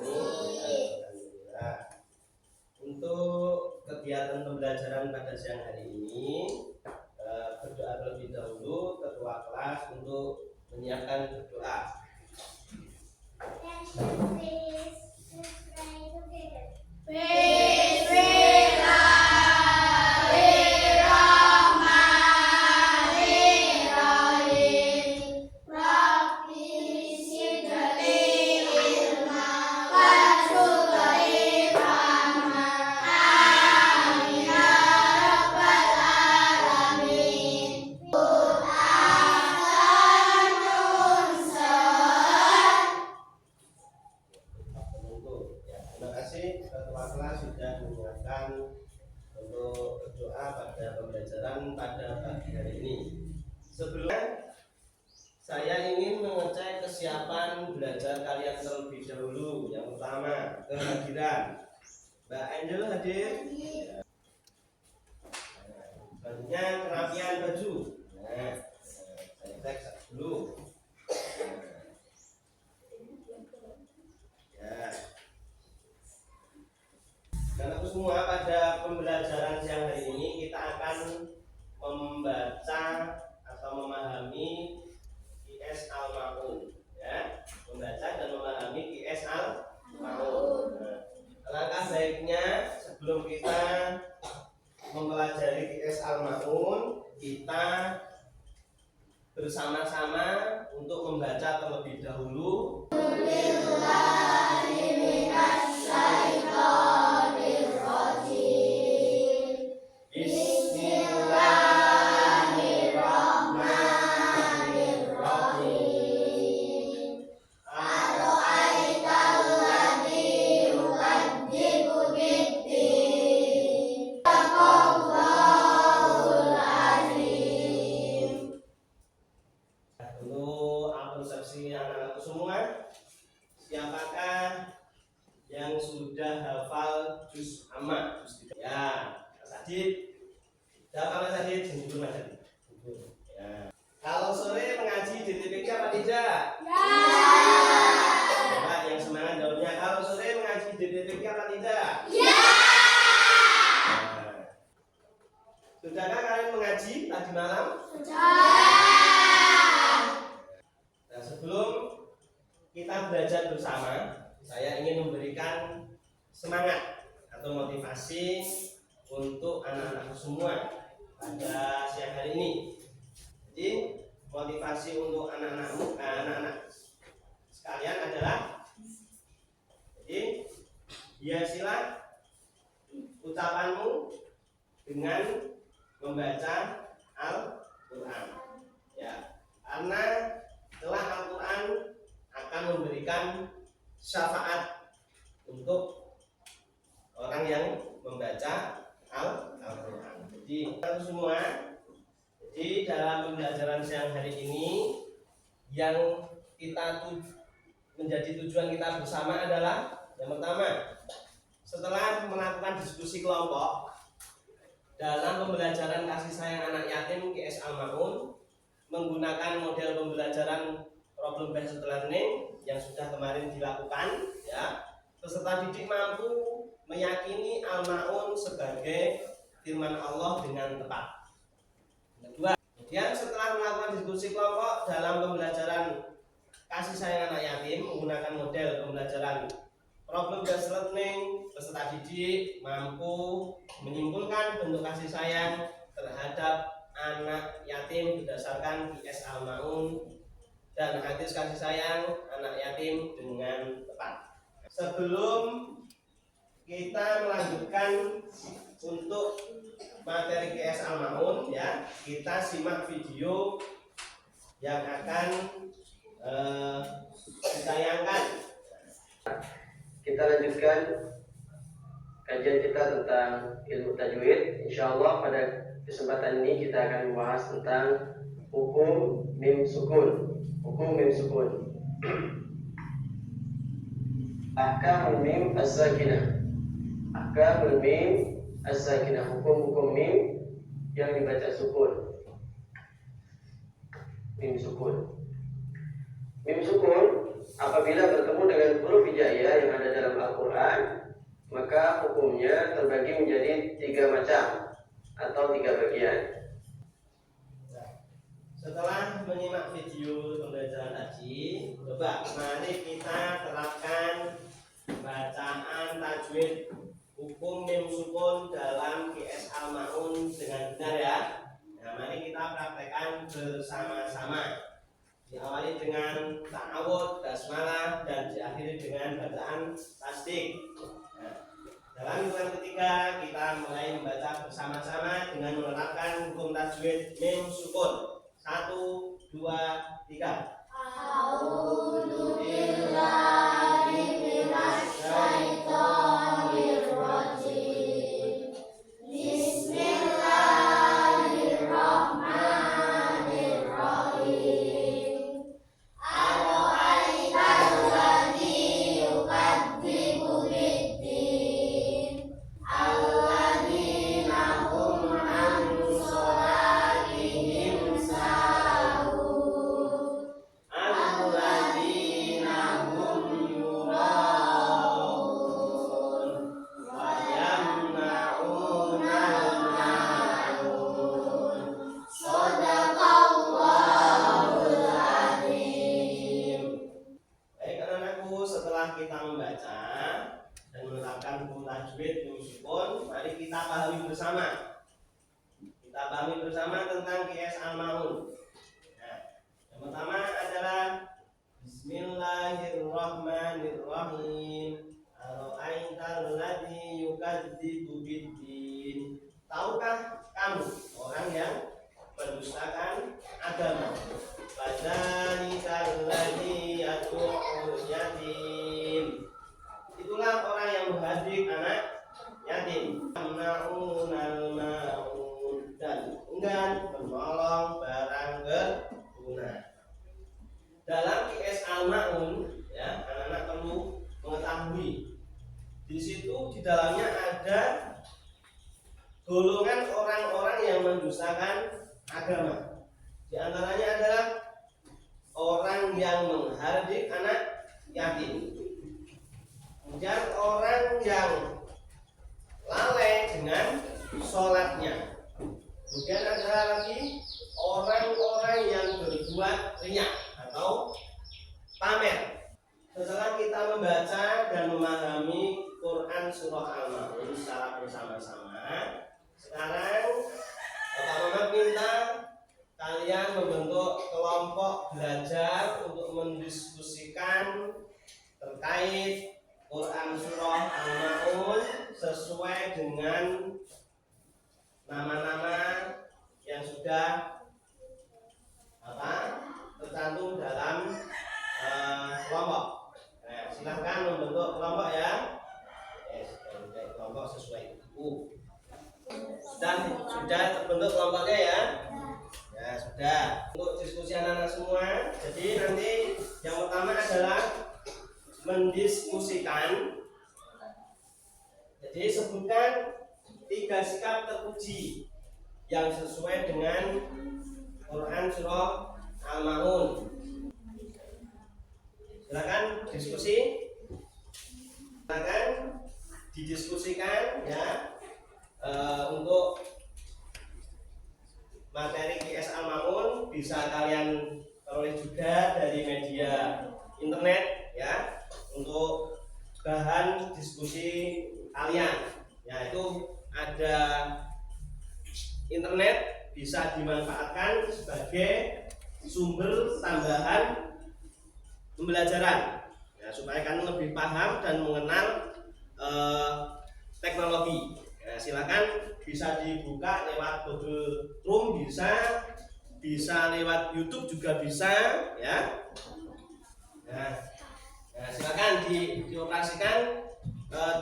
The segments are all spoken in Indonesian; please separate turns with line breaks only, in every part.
Alhamdulillah. Untuk kegiatan pembelajaran pada siang hari ini, berdoa terlebih dahulu ketua kelas untuk menyiapkan berdoa. Terima kasih ketua kelas sudah menyiapkan untuk berdoa pada pembelajaran pada pagi hari ini. Sebelumnya saya ingin mengecek kesiapan belajar kalian terlebih dahulu. Yang pertama, kehadiran. Mbak Angel hadir. Selanjutnya kerapian baju. Nah, saya cek dulu. Ya. Dan aku semua pada pembelajaran siang hari ini kita akan membaca atau memahami QS Al-Ma'un, ya, membaca dan memahami QS Al-Ma'un. Nah, langkah baiknya sebelum kita mempelajari QS Al-Ma'un, kita bersama-sama untuk membaca terlebih dahulu. Untuk persepsi anak-anakku semua, siapakah yang sudah hafal juz amma? Ya, Mas Adit. Siapa Mas Adit? Jujur Mas Adit. Ya. Kalau sore mengaji di TPK apa tidak? Ya. Coba yang semangat jawabnya. Kalau sore mengaji di TPK apa tidak? Ya. Nah. Sudahkah kalian mengaji tadi malam? Sudah. Nah, sebelum kita belajar bersama, saya ingin memberikan semangat atau motivasi untuk anak-anak semua pada siang hari ini. Jadi motivasi untuk anak-anak sekalian adalah, jadi hiasilah ucapanmu dengan membaca Al-Quran. Ya, karena telah Al-Quran akan memberikan syafaat untuk orang yang membaca Al-Quran. Jadi semua, jadi dalam pembelajaran siang hari ini yang kita menjadi tujuan kita bersama adalah yang pertama, setelah melakukan diskusi kelompok dalam pembelajaran kasih sayang anak yatim QS Al-Ma'un menggunakan model pembelajaran problem based learning yang sudah kemarin dilakukan, ya, peserta didik mampu meyakini Al-Ma'un sebagai firman Allah dengan tepat. Kedua, kemudian setelah melakukan diskusi kelompok dalam pembelajaran kasih sayang anak yatim menggunakan model pembelajaran problem based learning, peserta didik mampu menyimpulkan bentuk kasih sayang terhadap anak yatim berdasarkan QS Al-Ma'un dan hadis kasih sayang anak yatim dengan tepat. Sebelum kita melanjutkan untuk materi QS Al-Ma'un, ya, kita simak video yang akan ditayangkan.
Kita lanjutkan kajian kita tentang ilmu tajwid. Insyaallah pada kesempatan ini kita akan membahas tentang hukum mim sukun. Hukum mim sukun. Ahkamul mim az-sakinah. Ahkamul mim az-sakinah. Hukum-hukum mim yang dibaca sukun. Mim sukun. Mim sukun apabila bertemu dengan huruf hijaiyah yang ada Al-Quran, maka hukumnya terbagi menjadi 3 macam atau 3 bagian.
Setelah menyimak video pembelajaran tadi, coba mari kita terapkan bacaan tajwid hukum mim sukun dalam QS Al-Ma'un dengan benar ya. Nah, mari kita praktekkan bersama-sama. Diawali dengan ta'awud, basmalah, dan diakhiri dengan bacaan tasdik. Nah, dalam hitungan ketiga kita mulai membaca bersama-sama dengan menerapkan hukum tajwid mim sukun. 1, 2, 3.
A'udzu billahi minasy syaithanir rajim. Bismillahirrahmanirrahim. Ara'aital ladzi yukadzibu biddin, alladzina hum an sholatihim sahun, alladzina hum yura'un wa yamna'una al-ma'un. Shadaqallahul adzim.
Baik anak-anakku, setelah kita membaca dan menerapkan hukum tajwid mim sukun, mari kita pahami bersama. Kita pahami bersama tentang QS Al-Ma'un. Nah, yang pertama adalah Bismillahirrahmanirrahim. Ara'aital ladzi yukadzibu biddin. Tahukah kamu orang yang mendustakan agama? Fadzalikal ladzi yad'ul yatim. Itulah orang yang menghadik anak yatim. Yamna'unal ma'un, dan enggan menolong barang berguna. Dalam QS Al-Ma'un ya, anak-anak perlu mengetahui di situ di dalamnya ada golongan orang-orang yang mendustakan agama. Di antaranya adalah orang yang menghardik anak yatim, kemudian orang yang lalai dengan sholatnya, kemudian ada lagi orang-orang yang berbuat riya atau pamer. Setelah kita membaca dan memahami Quran Surah Al-Ma'un secara bersama-sama, sekarang Bapak Muhammad minta kalian membentuk kelompok belajar untuk mendiskusikan terkait Quran Surah Al-Ma'un sesuai dengan nama-nama yang sudah tercantum dalam kelompok. Nah, silahkan membentuk kelompok ya. Kelompok sesuai buku. Sudah terbentuk kelompoknya ya. Ya sudah. Untuk diskusi anak-anak semua. Jadi nanti yang pertama adalah mendiskusikan. Jadi sebutkan 3 sikap terpuji yang sesuai dengan Quran Surah Al-Ma'un. Silakan diskusi. Silakan didiskusikan ya. Untuk materi QS Al-Ma'un bisa kalian peroleh juga dari media internet ya, untuk bahan diskusi kalian. Ya, itu ada internet bisa dimanfaatkan sebagai sumber tambahan pembelajaran ya, supaya kalian lebih paham dan mengenal teknologi. Nah, silakan bisa dibuka lewat Google Chrome, bisa lewat YouTube juga bisa ya. Nah, silakan dioperasikan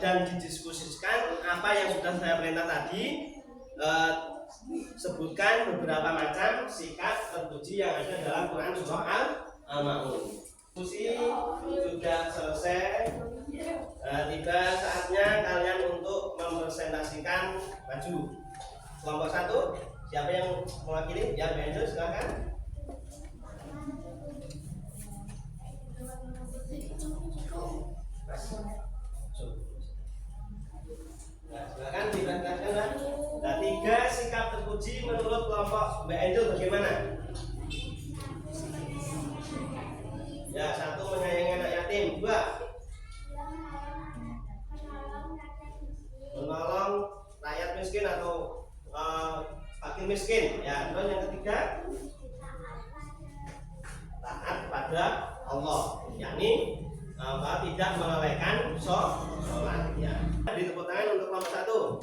dan didiskusikan apa yang sudah saya perintah tadi. Sebutkan beberapa macam sikap terpuji yang ada dalam Quran Surah Al-Ma'un. Diskusi sudah selesai. Tiba saatnya kalian untuk mempresentasikan baju. Kelompok 1, siapa yang mewakili? Ya, Benjo, silakan. miskin atau fakir miskin. Ya, terus yang ketiga taat kepada Allah, yakni tidak melalaikan sholat. Ya. Di tepuk tangan untuk kelompok 1.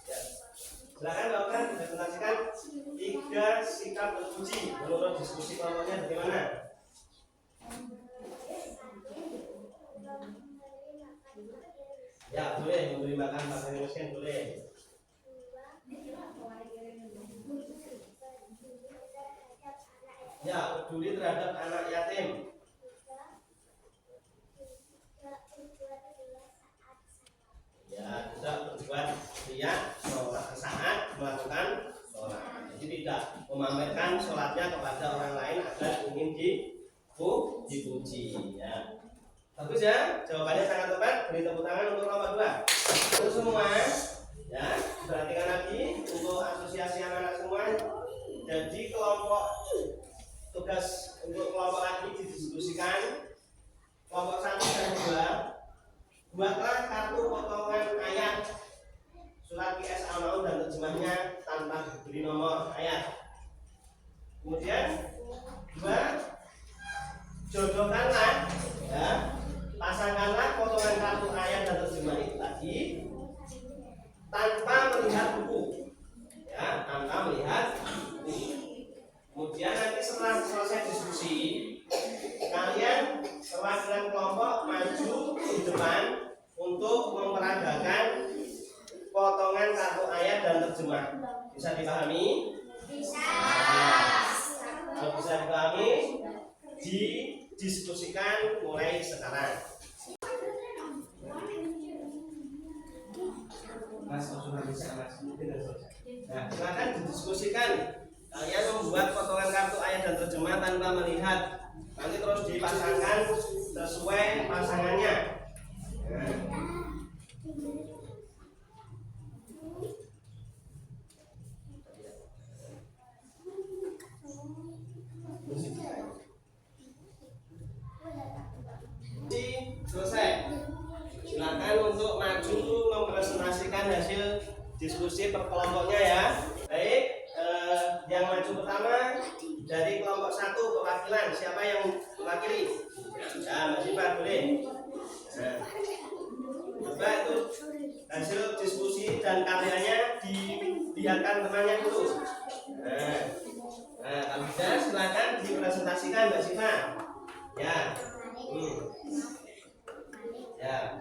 Ya. Silakan bawakan presentasikan 3 sikap berpuji menurut diskusi kelompoknya bagaimana? Ya, boleh memberi makan fakir miskin, boleh. Ya, peduli terhadap anak yatim. Ya, tidak berbuat riya saat melakukan sholat. Jadi tidak memamerkan sholatnya kepada orang lain agar ingin dipuji. Ya. Bagus ya, jawabannya sangat tepat. Beri tepuk tangan untuk kelompok 2. Untuk semua, ya, perhatikan lagi untuk asosiasi anak-anak semua. Jadi tugas untuk kelompok lagi didiskusikan. Kelompok 1 dan 2, buatlah kartu potongan ayat surat QS Al-Maun dan terjemahnya tanpa diberi nomor ayat. Kemudian 2, jodohkanlah, ya, pasangkanlah potongan kartu ayat dan terjemah itu tadi tanpa melihat buku, ya, tanpa melihat buku. Kemudian nanti setelah selesai diskusi, kalian perwakilan kelompok maju di depan untuk memperagakan potongan kartu ayat dan terjemah. Bisa dipahami? Bisa. Kalau bisa dipahami, didiskusikan mulai sekarang. Mas, sudah bisa, Mas. Nah, silakan didiskusikan. Kalian membuat potongan kartu ayat dan terjemah tanpa melihat. Nanti terus dipasangkan sesuai pasangannya. Selesai. Silakan untuk maju mempresentasikan hasil diskusi per kelompoknya ya. Baik, yang maju pertama dari kelompok 1 perwakilan, siapa yang mewakili? Ya, Mbak Siva boleh. Nah, coba itu hasil diskusi dan karyanya dilihatkan temannya dulu. Nah, kalau bisa silakan dipresentasikan Mbak Siva. Ya. Ya. Ya,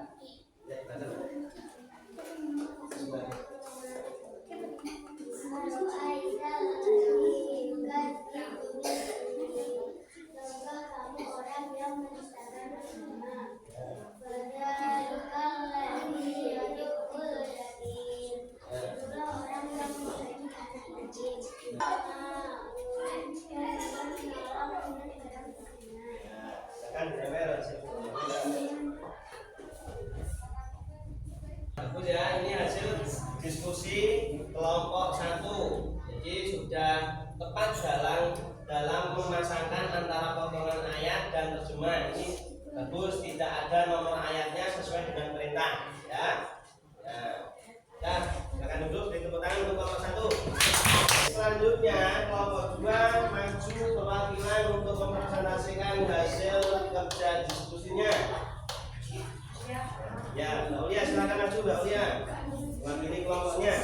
bagus ya, ini hasil diskusi kelompok 1. Jadi sudah tepat dalam memasangkan antara potongan ayat dan terjemah. Ini bagus, tidak ada nomor ayatnya sesuai dengan perintah ya. Ya, silakan duduk, beri tepuk tangan untuk kelompok 1. Selanjutnya kelompok 2 maju perwakilan untuk mempresentasikan hasil kerja diskusinya. Ya, Mbak Ulia silakan maju, Mbak Ulia. Mewakili kelompoknya.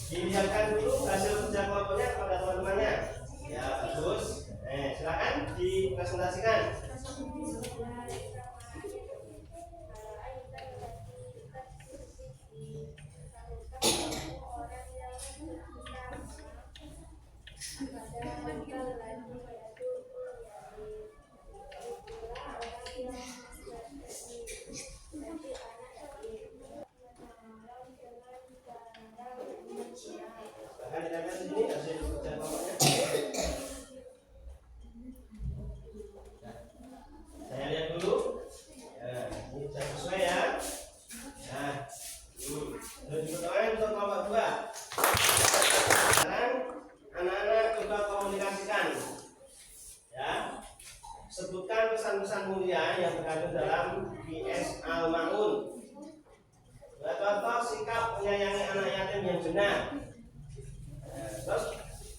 Dilihatkan dulu hasil kerja kelompoknya kepada teman-temannya. Ya, bagus. Silakan dipresentasikan. Bahkan ditempel di sini hasil kerja kelompoknya. Saya lihat dulu. Ya, ini sudah sesuai ya. Nah, terus dibutuhkan untuk kelompok 2. Sekarang anak-anak coba komunikasikan. Ya, sebutkan pesan-pesan mulia yang terkandung dalam QS Al-Maun. Nah, contoh sikap menyayangi anak yatim yang benar. Nah, terus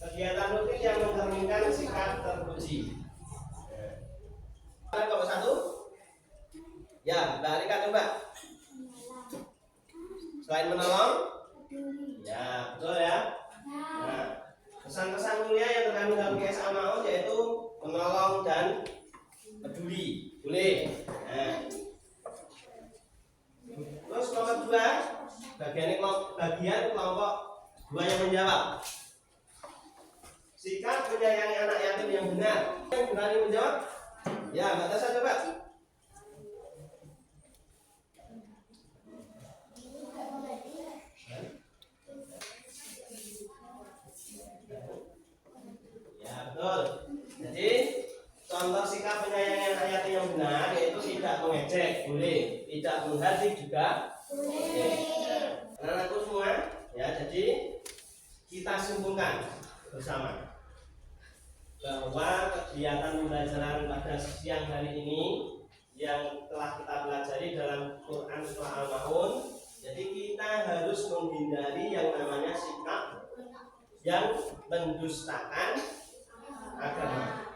kegiatan rutin yang mencerminkan sikap terpuji. Nah, nomor 1. Ya, Mbak Rika coba. Selain menolong, ya betul ya. Nah, pesan-pesan mulia yang terkandung dalam GS Al-Maun yaitu menolong dan peduli. Boleh. Nah. Terus nomor 2, bagian kelompok 2 yang menjawab. Sikap menyayangi anak yatim yang benar. Yang berani menjawab? Ya, Mbak Tasha coba. Ya, betul. Jadi contoh sikap menyayangi anak yatim yang benar yaitu tidak mengejek, boleh. Tidak menghardik juga, boleh. Anak-anakku semua, ya. Jadi kita simpulkan bersama bahwa kegiatan pembelajaran pada siang hari ini yang telah kita pelajari dalam Quran Surah Al-Maun, jadi kita harus menghindari yang namanya sikap yang mendustakan agama.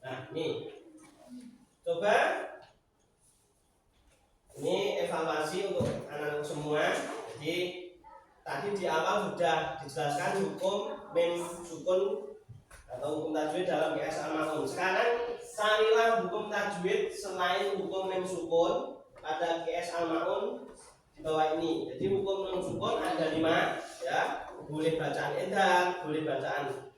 Nah, ini coba ini evaluasi untuk anak-anak semua. Jadi tadi di awal sudah dijelaskan hukum mem sukun atau hukum tajwid dalam GS Al-Maun. Sekarang carilah hukum tajwid selain hukum mem sukun pada GS Al-Maun di bawah ini. Jadi hukum mem sukun ada 5, ya. Boleh bacaan edhar, boleh bacaan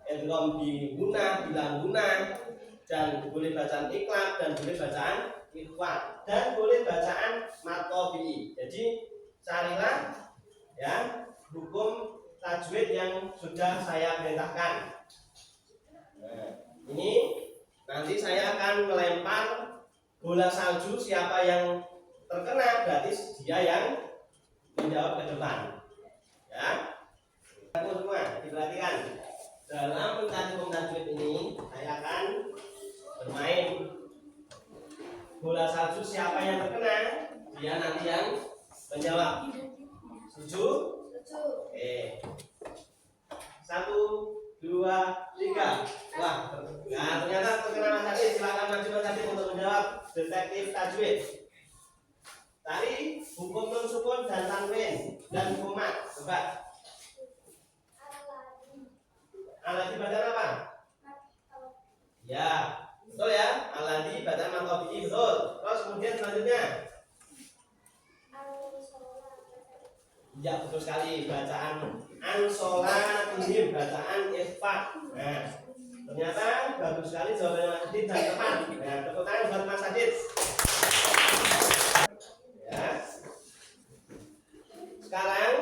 edgham bi gunah, bilang gunah, dan boleh bacaan iklab, dan boleh bacaan ikhwan, dan boleh bacaan matobi. Jadi carilah, ya, hukum tajwid yang sudah saya perintahkan. Nah, ini nanti saya akan melempar bola salju, siapa yang terkena berarti dia yang menjawab ke depan, ya. Aku semua diperhatikan dalam mencari hukum tajwid ini. Saya akan bermain bola salju, siapa yang terkena dia nanti yang menjawab. Setuju? Oke. 1, 2, 3. Wah, nah ternyata terkena Mas Adit. Silakan maju Mas Adit untuk menjawab detektif tajwid. Tadi hukum nun sukun dan tanwin dan hukum mat. Coba. Aladi bacaan apa? Ya, betul ya. Aladi bacaan matobi, betul. Terus kemudian selanjutnya. Ya, betul sekali. Bacaan ansolatihim, bacaan ikhfa. Nah, ternyata bagus sekali jawabannya Mas Adit dan teman. Nah, tepuk tangan buat Mas Adit. Ya. Sekarang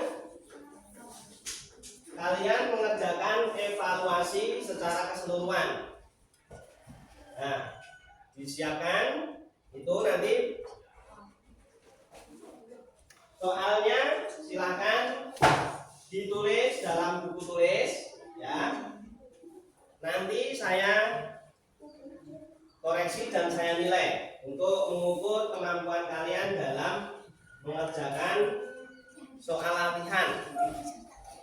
kalian mengerjakan evaluasi secara keseluruhan. Nah, disiapkan itu nanti soalnya, silakan ditulis dalam buku tulis, ya. Nanti saya koreksi dan saya nilai untuk mengukur kemampuan kalian dalam mengerjakan soal latihan.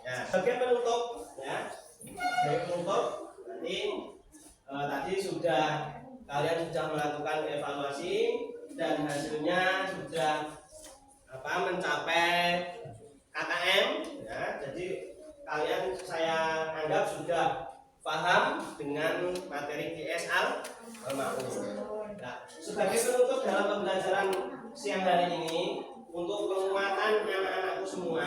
Ya, sebagai penutup, ya, sebagai penutup nanti tadi kalian sudah melakukan evaluasi dan hasilnya sudah mencapai KKM, ya. Jadi kalian saya anggap sudah paham dengan materi GS Al-Maun. Nah, sebagai penutup dalam pembelajaran siang hari ini untuk penguatan anak-anakku semua,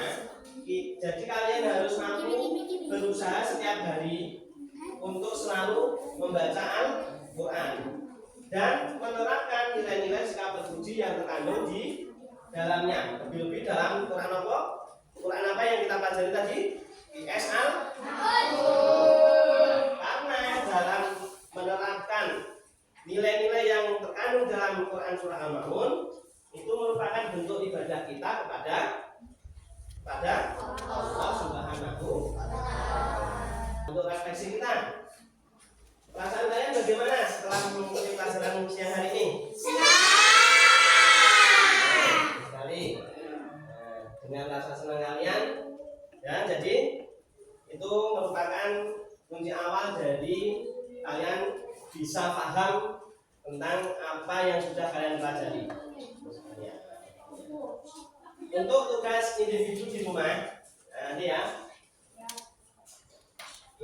jadi kalian harus mampu berusaha setiap hari untuk selalu membaca Al-Quran dan menerapkan nilai-nilai sikap terpuji yang terkandung di dalamnya. Lebih-lebih dalam Quran apa? Quran apa yang kita pelajari tadi? GS Al-Maun. Karena dalam menerapkan nilai-nilai yang terkandung dalam Quran Surah Al-Maun itu merupakan bentuk ibadah kita kepada Allah Subhanahu wa Ta'ala. Untuk refleksi kita, perasaan kalian bagaimana setelah mengikuti pelajaran siang hari ini? kunci awal dari kalian bisa paham tentang apa yang sudah kalian pelajari. Untuk tugas individu di rumah, nanti ya,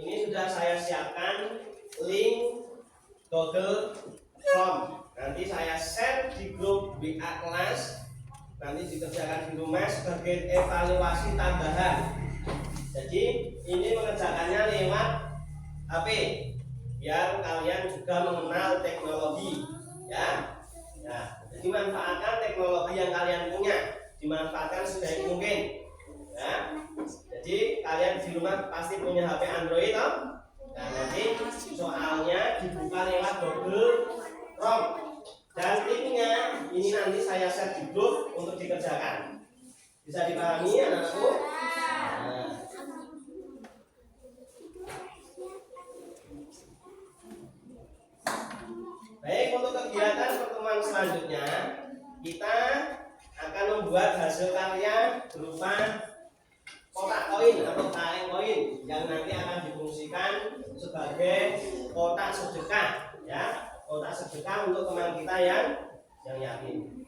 ini sudah saya siapkan link Google Form. Nanti saya share di grup WA kelas. Nanti dikerjakan di rumah sebagai evaluasi tambahan. Jadi ini mengerjakannya lewat HP, biar kalian juga mengenal teknologi, ya. Nah, jadi manfaatkan teknologi yang kalian punya, dimanfaatkan sebaik mungkin, ya. Jadi kalian di rumah pasti punya HP Android, toh? Nah, nanti soalnya dibuka lewat Google Chrome. Dan linknya ini nanti saya share di grup untuk dikerjakan. Bisa dipahami anak-anakku? Nah. Baik, untuk kegiatan pertemuan selanjutnya kita akan membuat hasil karya berupa kotak koin atau kaleng koin yang nanti akan difungsikan sebagai kotak sedekah, ya. Kotak sedekah untuk teman kita yang yatim.